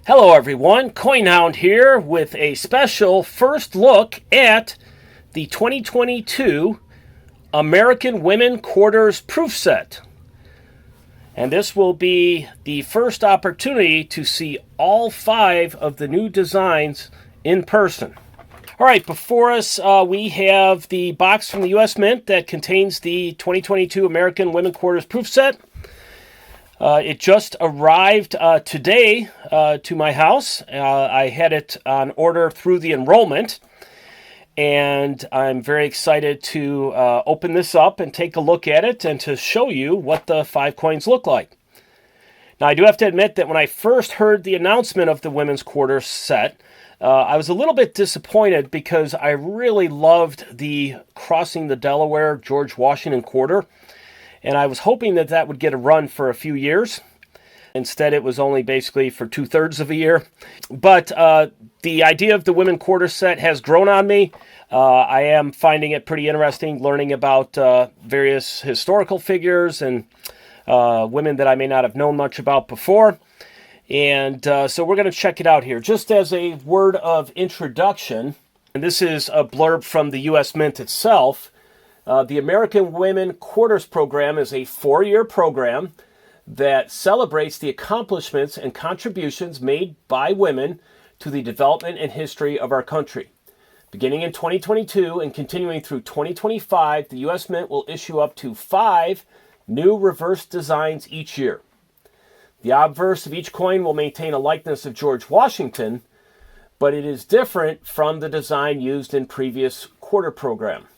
Hello everyone, CoinHound here with a special first look at the 2022 American Women Quarters Proof Set. And this will be the first opportunity to see all 5 of the new designs in person. Alright, before us we have the box from the US Mint that contains the 2022 American Women Quarters Proof Set. It just arrived today to my house. I had it on order through the enrollment, and I'm very excited to open this up and take a look at it and to show you what the 5 coins look like. Now, I do have to admit that when I first heard the announcement of the Women's Quarter set, I was a little bit disappointed because I really loved the Crossing the Delaware George Washington Quarter. And I was hoping that that would get a run for a few years. Instead, it was only basically for 2/3 of a year. But the idea of the Women Quarter set has grown on me. I am finding it pretty interesting, learning about various historical figures and women that I may not have known much about before. And so we're going to check it out here. Just as a word of introduction, and this is a blurb from the US Mint itself. The American Women Quarters Program is a 4-year program that celebrates the accomplishments and contributions made by women to the development and history of our country. Beginning in 2022 and continuing through 2025, the U.S. Mint will issue up to 5 new reverse designs each year. The obverse of each coin will maintain a likeness of George Washington, but it is different from the design used in previous quarter program.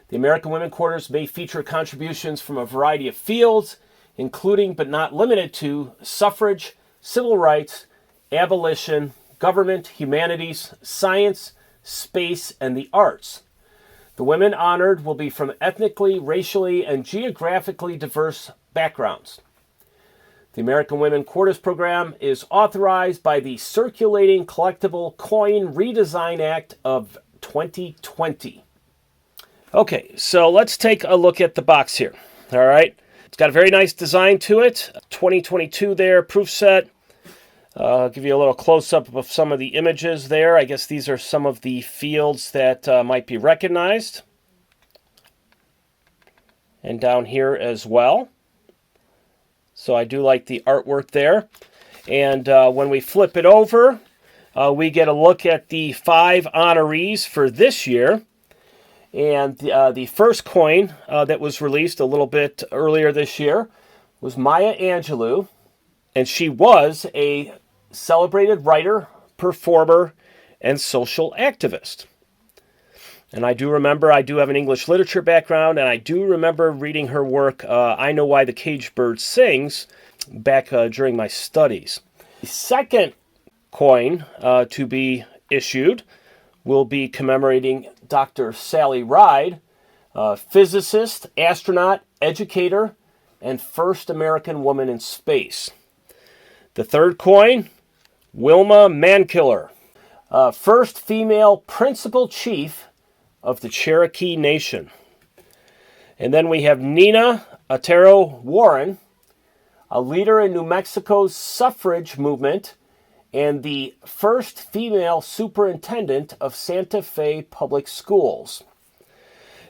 The American Women Quarters may feature contributions from a variety of fields, including but not limited to suffrage, civil rights, abolition, government, humanities, science, space, and the arts. The women honored will be from ethnically, racially, and geographically diverse backgrounds. The American Women Quarters Program is authorized by the Circulating Collectible Coin Redesign Act of 2020. Okay, so let's take a look at the box here. All right, it's got a very nice design to it. 2022 there, proof set. I'll give you a little close-up of some of the images there. I guess these are some of the fields that might be recognized. And down here as well. So I do like the artwork there. And when we flip it over, we get a look at the 5 honorees for this year. And the first coin that was released a little bit earlier this year was Maya Angelou. And she was a celebrated writer, performer, and social activist. And I do remember, I do have an English literature background, and I do remember reading her work, I Know Why the Caged Bird Sings, back during my studies. The second coin to be issued will be commemorating Dr. Sally Ride, physicist, astronaut, educator, and first American woman in space. The third coin, Wilma Mankiller, first female principal chief of the Cherokee Nation. And then we have Nina Otero Warren, a leader in New Mexico's suffrage movement and the first female superintendent of Santa Fe Public Schools.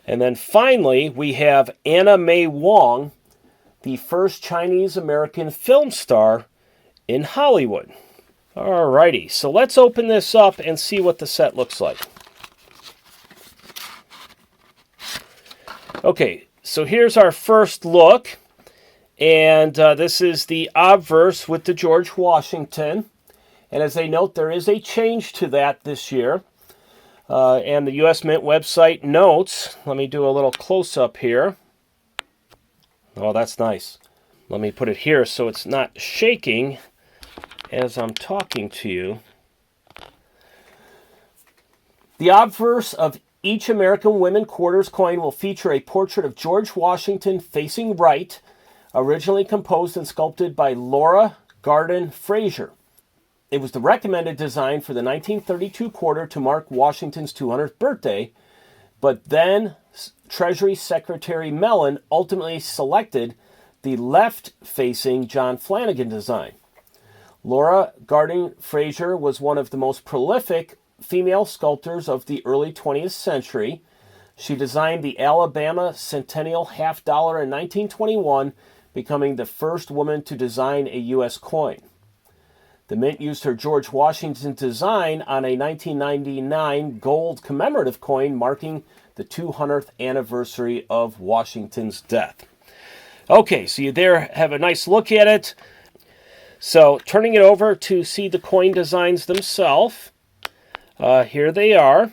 And then finally, we have Anna May Wong, the first Chinese-American film star in Hollywood. Alrighty, so let's open this up and see what the set looks like. Okay, so here's our first look. And this is the obverse with the George Washington. And as they note, there is a change to that this year. And the US Mint website notes, let me do a little close-up here. Oh, that's nice. Let me put it here so it's not shaking as I'm talking to you. The obverse of each American Women Quarters coin will feature a portrait of George Washington facing right, originally composed and sculpted by Laura Garden Frazier. It was the recommended design for the 1932 quarter to mark Washington's 200th birthday, but then Treasury Secretary Mellon ultimately selected the left-facing John Flanagan design. Laura Garding Fraser was one of the most prolific female sculptors of the early 20th century. She designed the Alabama Centennial half dollar in 1921, becoming the first woman to design a U.S. coin. The Mint used her George Washington design on a 1999 gold commemorative coin marking the 200th anniversary of Washington's death. Okay, so you there have a nice look at it. So turning it over to see the coin designs themselves, here they are.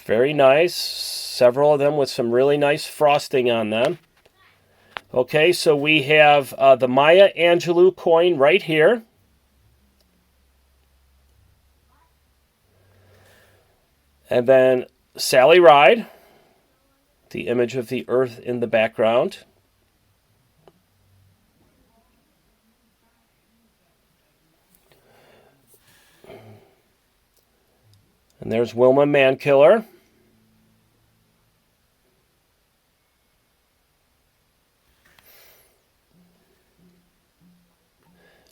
Very nice. Several of them with some really nice frosting on them. Okay, so we have the Maya Angelou coin right here. And then Sally Ride, the image of the earth in the background. And there's Wilma Mankiller.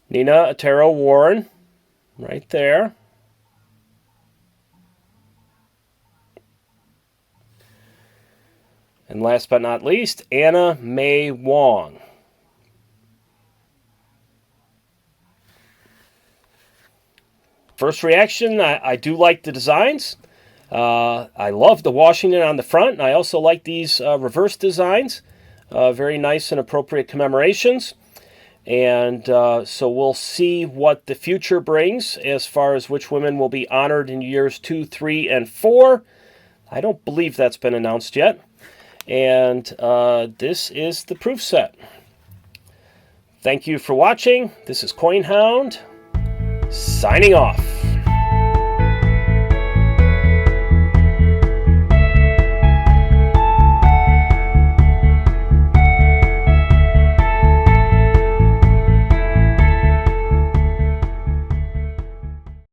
Nina Otero Warren, right there. And last but not least, Anna May Wong. First reaction, I do like the designs. I love the Washington on the front, and I also like these reverse designs. Very nice and appropriate commemorations. And so we'll see what the future brings as far as which women will be honored in years 2, 3, and 4. I don't believe that's been announced yet. And this is the proof set. Thank you for watching. This is CoinHound, signing off.